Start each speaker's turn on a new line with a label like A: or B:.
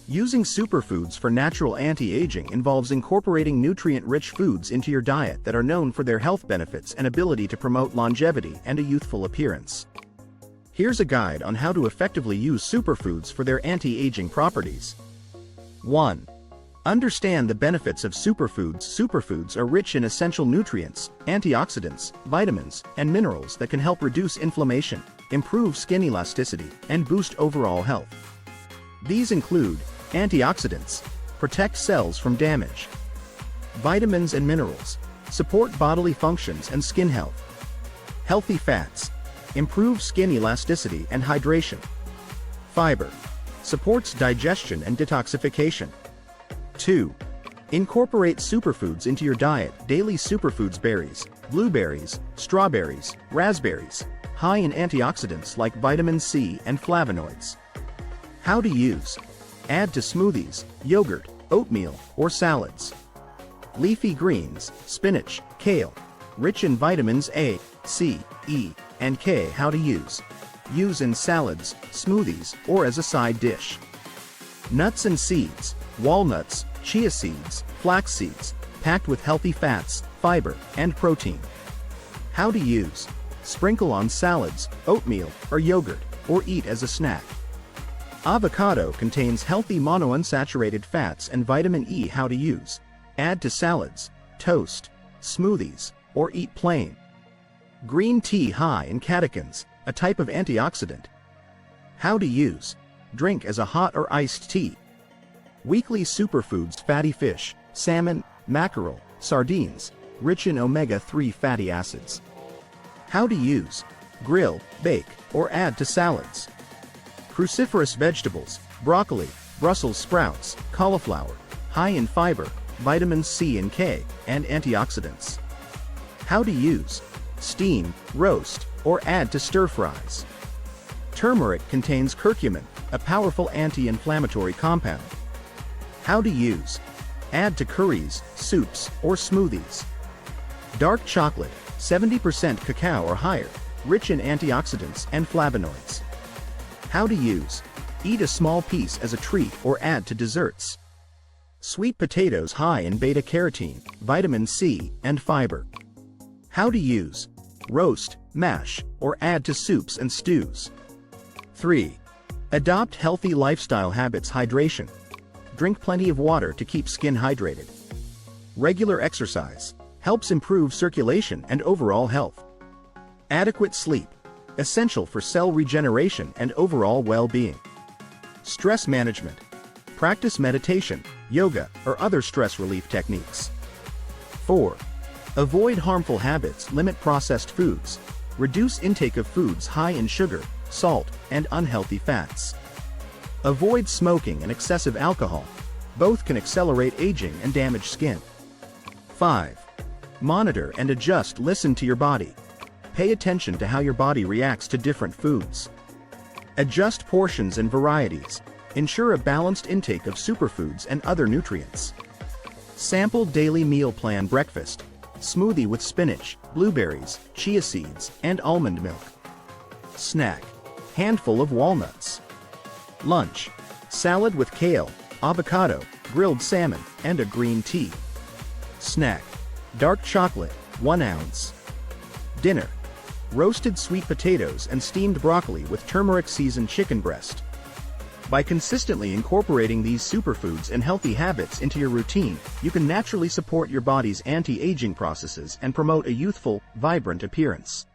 A: Using superfoods for natural anti-aging involves incorporating nutrient-rich foods into your diet that are known for their health benefits and ability to promote longevity and a youthful appearance. Here's a guide on how to effectively use superfoods for their anti-aging properties. 1. Understand the benefits of superfoods. Superfoods are rich in essential nutrients, antioxidants, vitamins, and minerals that can help reduce inflammation, improve skin elasticity, and boost overall health. These include antioxidants, protect cells from damage. Vitamins and minerals, support bodily functions and skin health. Healthy fats, improve skin elasticity and hydration. Fiber, supports digestion and detoxification. 2. Incorporate superfoods into your diet. Daily superfoods: berries, blueberries, strawberries, raspberries, high in antioxidants like vitamin C and flavonoids. How to use: add to smoothies, yogurt, oatmeal, or salads. Leafy greens, spinach, kale, rich in vitamins A, C, E, and K. How to use: use in salads, smoothies, or as a side dish. Nuts and seeds, walnuts, chia seeds, flax seeds, packed with healthy fats, fiber, and protein. How to use: sprinkle on salads, oatmeal, or yogurt, or eat as a snack. Avocado contains healthy monounsaturated fats and vitamin E. How to use: add to salads, toast, smoothies, or eat plain. Green tea, high in catechins, a type of antioxidant. How to use: drink as a hot or iced tea. Weekly superfoods: fatty fish, salmon, mackerel, sardines, rich in omega-3 fatty acids. How to use: grill, bake, or add to salads. Cruciferous vegetables: broccoli, Brussels sprouts, cauliflower, high in fiber, vitamins C and K, and antioxidants. How to use: steam, roast, or add to stir-fries. Turmeric contains curcumin, a powerful anti-inflammatory compound. How to use: add to curries, soups, or smoothies. Dark chocolate, 70% cacao or higher, rich in antioxidants and flavonoids. How to use: eat a small piece as a treat or add to desserts. Sweet potatoes, high in beta-carotene, vitamin C, and fiber. How to use: roast, mash, or add to soups and stews. 3. Adopt healthy lifestyle habits. Hydration. Drink plenty of water to keep skin hydrated. Regular exercise helps improve circulation and overall health. Adequate sleep, essential for cell regeneration and overall well-being. Stress management. Practice meditation, yoga, or other stress relief techniques. 4. Avoid harmful habits. Limit processed foods. Reduce intake of foods high in sugar, salt, and unhealthy fats. Avoid smoking and excessive alcohol. Both can accelerate aging and damage skin. 5. Monitor and adjust. Listen to your body. Pay attention to how your body reacts to different foods. Adjust portions and varieties. Ensure a balanced intake of superfoods and other nutrients. Sample daily meal plan. Breakfast: smoothie with spinach, blueberries, chia seeds, and almond milk. Snack: handful of walnuts. Lunch: salad with kale, avocado, grilled salmon, and a green tea. Snack: dark chocolate, 1 ounce. Dinner: roasted sweet potatoes and steamed broccoli with turmeric-seasoned chicken breast. By consistently incorporating these superfoods and healthy habits into your routine, you can naturally support your body's anti-aging processes and promote a youthful, vibrant appearance.